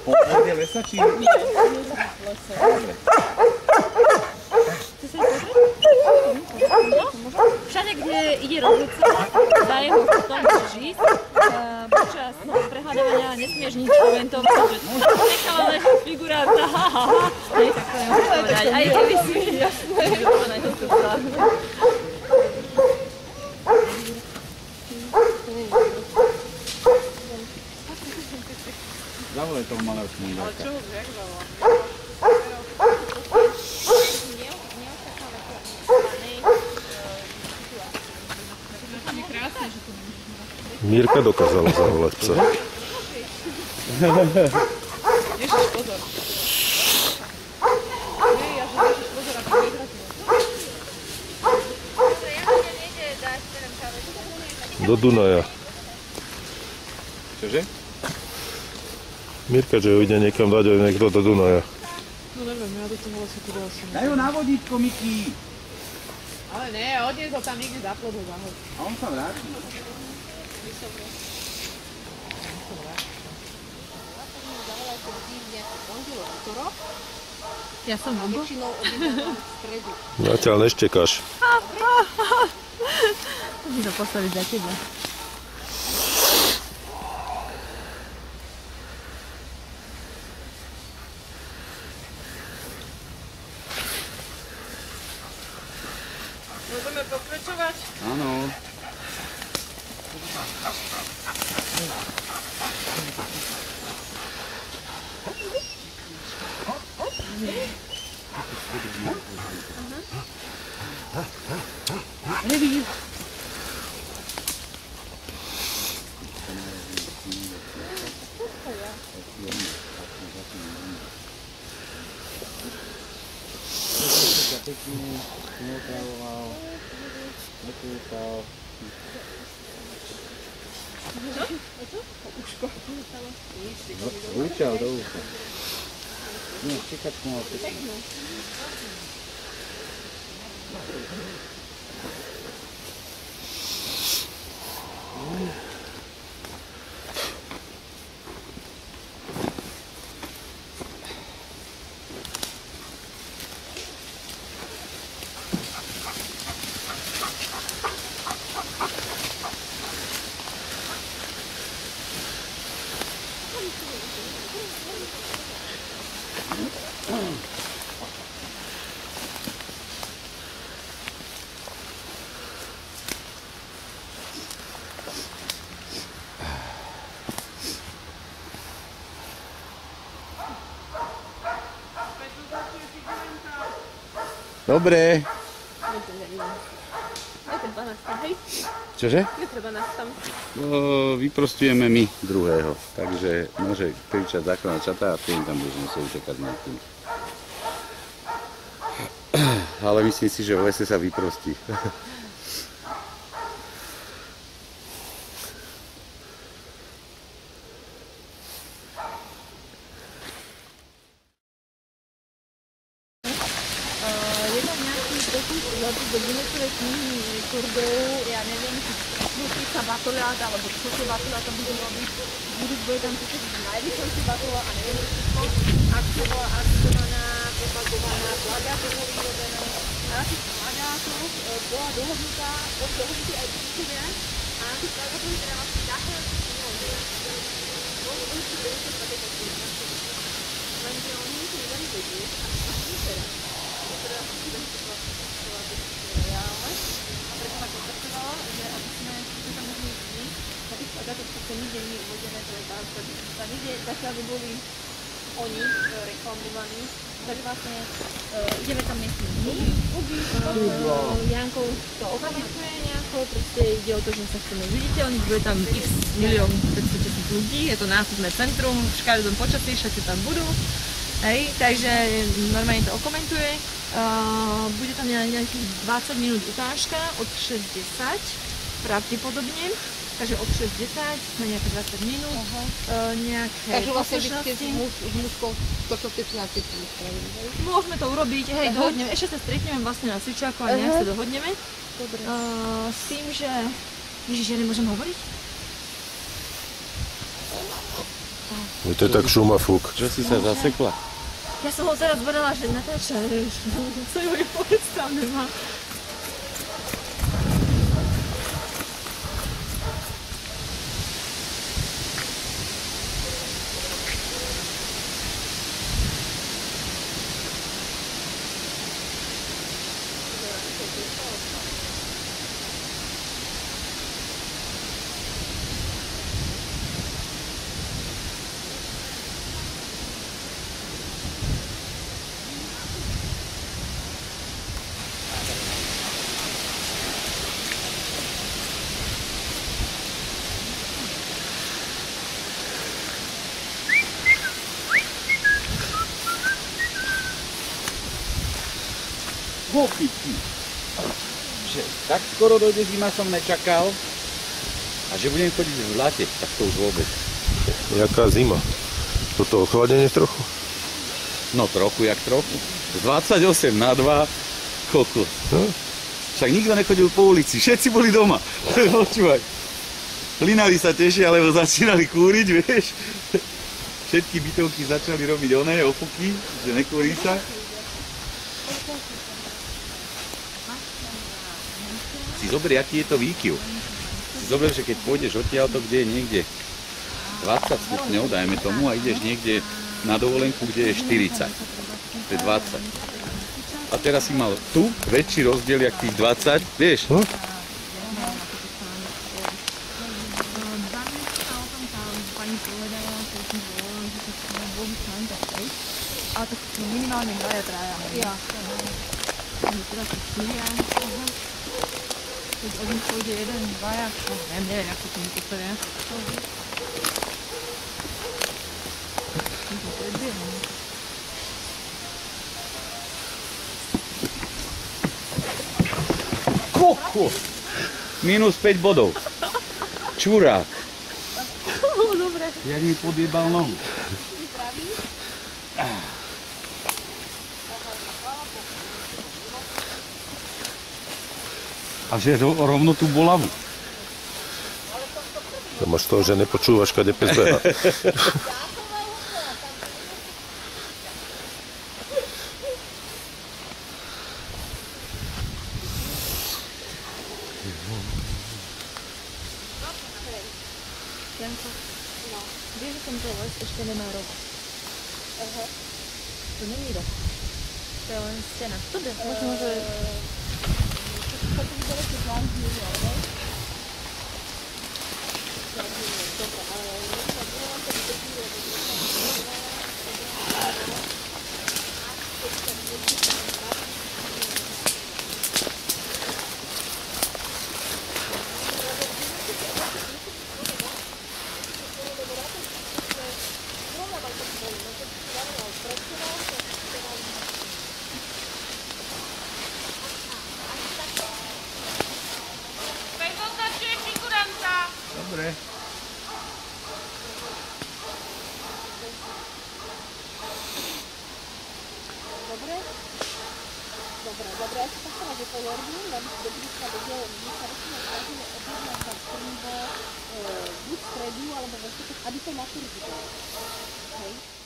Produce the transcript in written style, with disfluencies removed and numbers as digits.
Pôjde lesa, či... Nie, nie v lese. Chce sa ísť pozrieť? No, všade, kde ide rovnica, dá jeho potom žiť. Počas prehľadávania nesmieš nič komentovať, že nechala naša figuránta, hej, tak to nemôžeš povedať. Aj keby si jasné, že to najhostúpla. Zavolaj toho malého šmundáka. Ale čo ho jak zavolá? Mírka dokázala zavolať psa. Ježiš, pozor. Nie, ja že ježiš, pozor, aby vyhratila. Do Dunaja. Čože? Mírka, že ho ide niekam dať aj niekto do Dunaja. No neviem, ja do toho lesa teda asi Daj ho na vodítko, Miky. Ale nie, odniesť ho tam niekde za plodou zahod. A on sa vráti. Ja som Hugo. Zatiaľ neštekáš. To si to postaviť za teba. Môžeme pokračovať? Áno. Revír. Neopravoval, nekúpal. Čo? Uško. Rúčal do ucha. Nie, čekačku mal pekne. Dobre. Netreba nás tam, hej? Čože? Netreba nás tam. Vyprostujeme my druhého, takže môže kričať zákonná čata a tým tam budeme musieť utekať na tým. Ale myslím si, že v lese sa vyprostí. Je tam nejaký pokus do Guinnessovej knihy rekordov, ja neviem, či batolát, alebo čo tie batolát tam budú robiť. Bude tam najvyššie batolát a neviem, čo bola akceptovaná, propagovaná, plagátovo vyrobené. Na tých plagátoch bola dohodnutá aj výškovia a na tých plagátoch teda vlastne takhle oni si berú sa takéto knihy. Lenže oni si nedali vedieť, a čo teraz. Teda si berú to reálne a preto ma kontaktovala, že aby sme tam mohli ísť, na tých plagátoch sa nikde nie je uvedené, to je tá nikde zatiaľ by boli oni reklamovaní, takže vlastne ideme tam miestne my. Janko to organizuje nejako, proste ide o to, že sa chceme viditeľniť, bude tam x 1 500 000 ľudí, je to nákupné centrum, v každom počasí všetci tam budú. Hej, takže normálne to okomentuje. Bude tam nejakých 20 minút ukážka od 6:10 pravdepodobne. Takže od 6:10 na nejaké 20 minút, nejaké takže vlastne poslušnosti. s mužkou to, čo ste si na cvičení spravili, hej? Môžeme to urobiť, hej, dohodneme. Ešte sa stretneme vlastne na cvičáku a nejak sa dohodneme. Dobre. S tým, že... Ježiš, ja nemôžem hovoriť? Je to tak šum a fúk. Čo si sa zasekla? Ja som ho teraz berala, že natáča, vieš. Co ju predstavné má. Hopiky. Že tak skoro dojde zima som nečakal. A že budem chodiť v late, tak to už vôbec. Jaká zima. Toto ochladenie trochu? No trochu, jak trochu. Z 28 na 2, kokos. No? Však nikto nechodil po ulici, všetci boli doma. Počúvaj. Hlinali sa tešia, lebo začínali kúriť, vieš. Všetky bytovky začali robiť oné opuky, že nekúri sa. Si zober, aký je to výkyv. Si zober, že keď pôjdeš odtiaľto, kde je niekde 20 stupňov, dajme tomu, a ideš niekde na dovolenku, kde je 40. To je 20. A teraz si mal tu väčší rozdiel, jak tých 20, vieš? No? Ale tak minimálne 2 traja. Ja. Teraz to štyria. Keď od nich pôjde 1, 2, neviem, ako to mi to je. Koko! Minus 5 bodov. Čurák. Dobre. Jak mi podjebal nohu. A že rovno tú bolavu. To máš to, že nepočúvaš, kade pes beha. Janko, vieš, že tento les ešte nemá rok. To není rok. To je len stena. Dobre, možno, že... Dobre. Dobre, ja si postavila, že to Jordan, aby si do blízka vedel, že sa rozumie každý objednať na krmivo buď stredu, alebo vo aby to maturity. Hej?